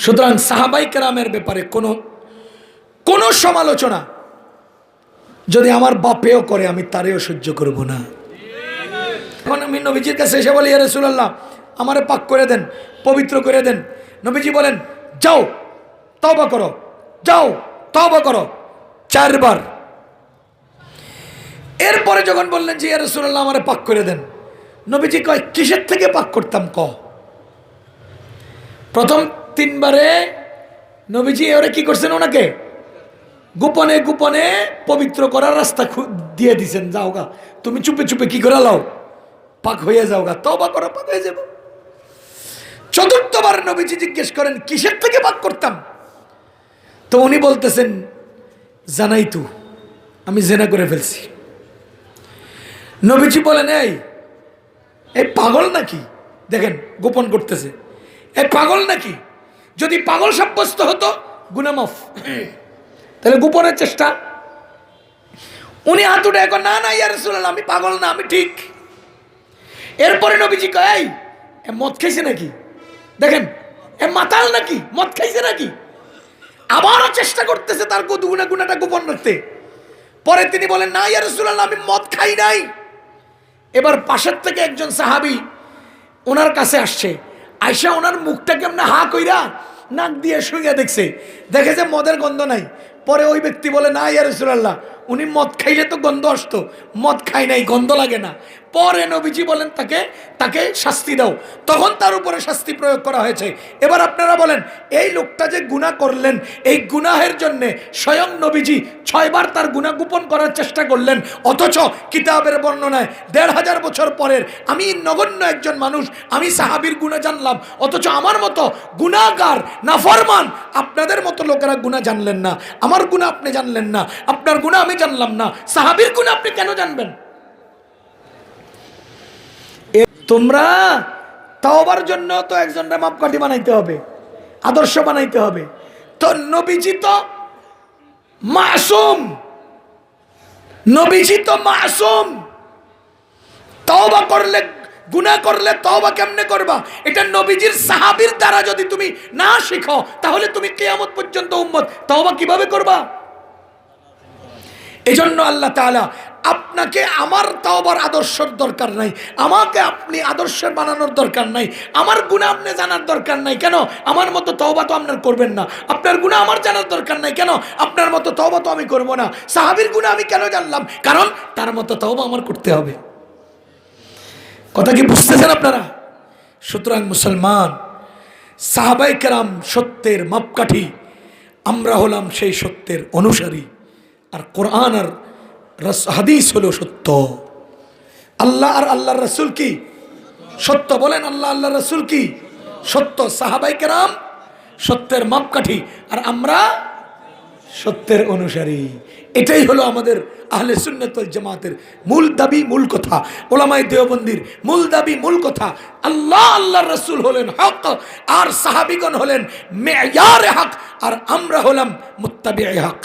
সুতরাং সাহাবাই কেরামের ব্যাপারে কোনো সমালোচনা যদি আমার বাপেও করে আমি তারেও সহ্য করব না। এখন আমি নবীজির কাছে এসে বলি, ইয়া রাসূলুল্লাহ আমারে পাক করে দেন, পবিত্র করে দেন। নবীজি বলেন, যাও তওবা করো, যাও তওবা করো 4 বার। এরপরে যখন বললেন যে ইয়া রাসূলুল্লাহ আমারে পাক করে দেন, নবীজি কয় কিসের থেকে পাক করতাম ক। প্রথম 3 বারে নবীজি ওরা কি করছেন, ওনাকে গোপনে গোপনে পবিত্র করার রাস্তা দিয়ে দিছেন, যাও গা তুমি চুপে চুপে কি করে লাও, পাক হয়ে যাও গা, তওবা করো, পাক হয়ে যাব। 4বার নবীজি জিজ্ঞেস করেন কিসের থেকে পাক করতাম, তো উনি বলতেছেন জানাই তো আমি জেনা করে ফেলছি। নবীজি বলেন এই পাগল নাকি, দেখেন গোপন করতেছে, এই পাগল নাকি, যদি পাগল সাব্যস্ত হতো গুনাহ মাফ, তাহলে গোপনের চেষ্টা। উনি হাত উঠে এখন না না ইয়া রাসূলুল্লাহ আমি পাগল না, আমি ঠিক। এরপরে নবীজি কয় মদ খাইছে নাকি, দেখেন এ মাতাল নাকি, মদ খাইছে নাকি, আবারও চেষ্টা করতেছে তার গুনাহটা গোপন রাখতে। পরে তিনি বলেন না ইয়া রাসূলুল্লাহ আমি মদ খাই নাই। এবার পাশের থেকে একজন সাহাবী ওনার কাছে আসছে, আয়সা ওনার মুখটা কেমনে হা কইরা নাক দিয়ে শুইয়া দেখছে, দেখে যে মদের গন্ধ নাই। পরে ওই ব্যক্তি বলে না ইয়া রাসূলুল্লাহ উনি মদ খাইলে তো গন্ধ আসতো, মদ খাই নাই, গন্ধ লাগে না। পরে নবীজি বলেন তাকে শাস্তি দাও, তখন তার উপরে শাস্তি প্রয়োগ করা হয়েছে। এবার আপনারা বলেন এই লোকটা যে গুনাহ করলেন, এই গুনাহের জন্য স্বয়ং নবীজি 6 বার তার গুনাহ গোপন করার চেষ্টা করলেন, অথচ কিতাবের বর্ণনায় 1500 বছর পরের আমি নগণ্য একজন মানুষ, আমি সাহাবীর গুনাহ জানলাম, অথচ আমার মতো গুনাহগার নাফরমান আপনাদের মতো লোকেরা গুনাহ জানলেন না, আমার গুনাহ আপনি জানলেন না, আপনার গুনাহ আমি জানলাম না, সাহাবীর গুনাহ আপনি কেন জানবেন? তোমরা তাওবার জন্য তো একজনকে মাপকাঠি বানাইতে হবে, আদর্শ বানাইতে হবে। তো নবীজি তো মাসুম, নবীজি তো মাসুম, তওবা করলে গুনাহ করলে তওবা কেমনে করবা, এটা নবীজির সাহাবীর দ্বারা যদি তুমি না শিখো তাহলে তুমি কিয়ামত পর্যন্ত উম্মত তওবা কিভাবে করবা? এজন্য আল্লাহ তাআলা আপনাকে আমার তওবার আদর্শের দরকার নাই, আমাকে আপনি আদর্শের বানানোর দরকার নাই, আমার গুনাহ আপনি জানার দরকার নাই, কেন আমার মতো তওবা তো আপনার করবেন না, আপনার গুনাহ আমার জানার দরকার নাই, কেন আপনার মতো তওবা তো আমি করব না। সাহাবীর গুনাহ আমি কেন জানলাম, কারণ তার মতো তওবা আমার করতে হবে। কথা কি বুঝতেছেন আপনারা? সুতরাং মুসলমান, সাহাবায়ে কেরাম সত্যের মাপকাঠি, আমরা হলাম সেই সত্যের অনুসারী। আর কোরআন আর হাদিস হলো সত্য, আল্লাহ আর আল্লাহর রাসূল কি সত্য, বলেন আল্লাহ আল্লাহর রাসূল কি সত্য, সাহাবায়ে কেরাম সত্যের মাপকাঠি, আর আমরা সত্যের অনুসারী। এটাই হলো আমাদের আহলে সুন্নাত ওয়াল জামাতের মূল দাবি, মূল কথা, উলামায়ে দেওবন্দির মূল দাবি, মূল কথা। আল্লাহ আল্লাহর রাসূল হলেন হক, আর সাহাবীগণ হলেন মেয়ারে হক, আর আমরা হলাম মুত্তাবিয়ে হক।